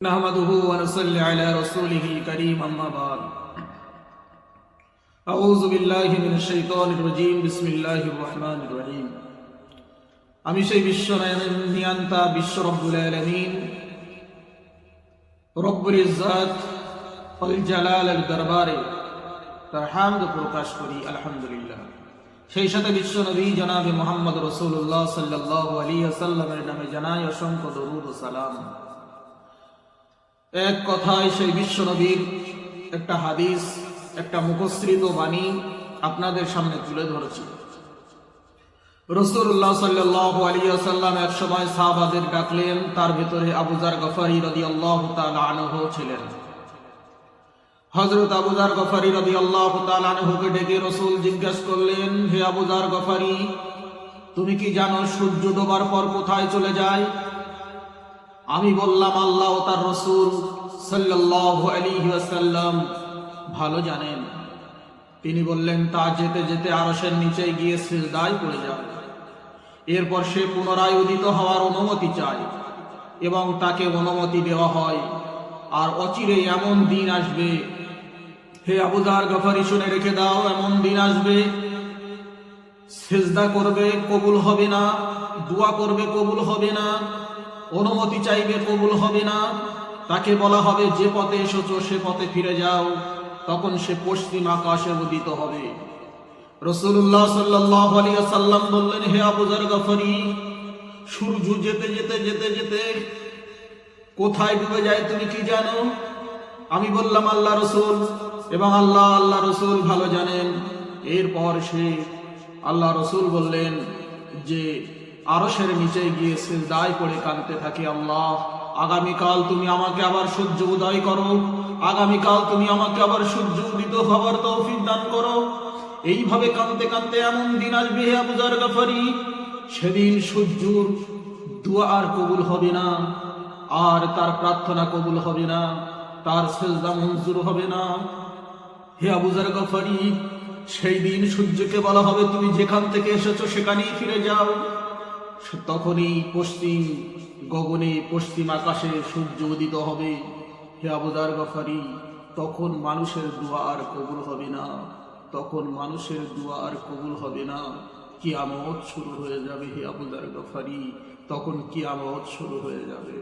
نحمده ونصلي على رسوله الكريم أما بعد أعوذ بالله من الشيطان الرجيم بسم الله الرحمن الرحيم আমি সেই বিশ্ব নিয়ন্তা বিশ্ব রব্বুল আলামিন রব্বুল ইজ্জত ওয়াল জালালের দরবারে তার হামদ প্রকাশ করি আলহামদুলিল্লাহ। সেই সাথে বিশ্ব নবী জনাবে মুহাম্মদ রাসূলুল্লাহ সাল্লাল্লাহু আলাইহি ওয়াসাল্লামের নামে জানাই অসংখ্য দরুদ ও সালাম। এক কথায় সেই বিশ্ব নবীর একটা হাদিস, একটা মুখশ্রিত বাণী আপনাদের সামনে তুলে ধরেছি। রাসূলুল্লাহ সাল্লাল্লাহু আলাইহি ওয়াসাল্লাম এক সময় সাহাবাদের ডাকলেন, তার ভিতরে আবু যার গফারি রাদিয়াল্লাহু তাআলা আনহু ছিলেন। হযরত আবু যার গফারি রাদিয়াল্লাহু তাআলা আনহুকে ডেকে রাসূল জিজ্ঞাসা করলেন, হে আবু যার গফারি, তুমি কি জানো সূর্য ডোবার পর কোথায় চলে যায়? আমি বললাম, আল্লাহ ও তার রাসূল সাল্লাল্লাহু আলাইহি ওয়াসাল্লাম ভালো জানেন। তিনি বললেন, তা যেতে যেতে আরশের নিচে গিয়ে সিজদায় পড়ে যাবে। এরপর সে পুনরায় উদিত হওয়ার অনুমতি চায় এবং তাকে অনুমতি দেওয়া হয়। আর অচিরে এমন দিন আসবে, হে আবু যার গফারি শুনে রেখে দাও, এমন দিন আসবে সিজদা করবে কবুল হবে না, দোয়া করবে কবুল হবে না, অনুমতি চাইবে কবুল হবে না। তাকে বলা হবে, যে পথে এসেছো সে পথে ফিরে যাও। তখন সে পশ্চিম আকাশে উদিত হবে। রাসূলুল্লাহ সাল্লাল্লাহু আলাইহি ওয়াসাল্লাম বললেন, হে আবু যার গফারি, সূর্য যেতে যেতে যেতে যেতে কোথায় ডুবে যায় তুমি কি জানো? আমি বললাম, আল্লাহ রাসূল এবং আল্লাহ রাসূল ভালো জানেন। এরপর সে আল্লাহ রাসূল বললেন যে আরশের নিচে গিয়ে সিজদায় পড়ে কাঁদতে থাকে, আল্লাহ আগামীকাল তুমি আমাকে আবার সূর্য উদয় করো, আগামীকাল তুমি আমাকে আবার সূর্য উদিত হওয়ার তৌফিক দান করো। এইভাবে কাঁদতে কাঁদতে এমন দিন আসবে, হে আবু যার গফারি, সেদিন সূর্যর দোয়া আর কবুল হবে না, আর তার প্রার্থনা কবুল হবে না, তার সিজদা মঞ্জুর হবে না। হে আবু যার গফারি, সেই দিন সূর্যকে বলা হবে, তুমি যেখান থেকে এসেছো সেখানেই ফিরে যাও। তখনই পশ্চিম গগনে, পশ্চিম আকাশে সূর্য উদিত হবে। হে আবু যার গফারি, তখন মানুষের দোয়া আর কবুল হবে না, তখন মানুষের দোয়া আর কবুল হবে না। কিয়ামত শুরু হয়ে যাবে হে আবু যার গফারি, তখন কিয়ামত শুরু হয়ে যাবে।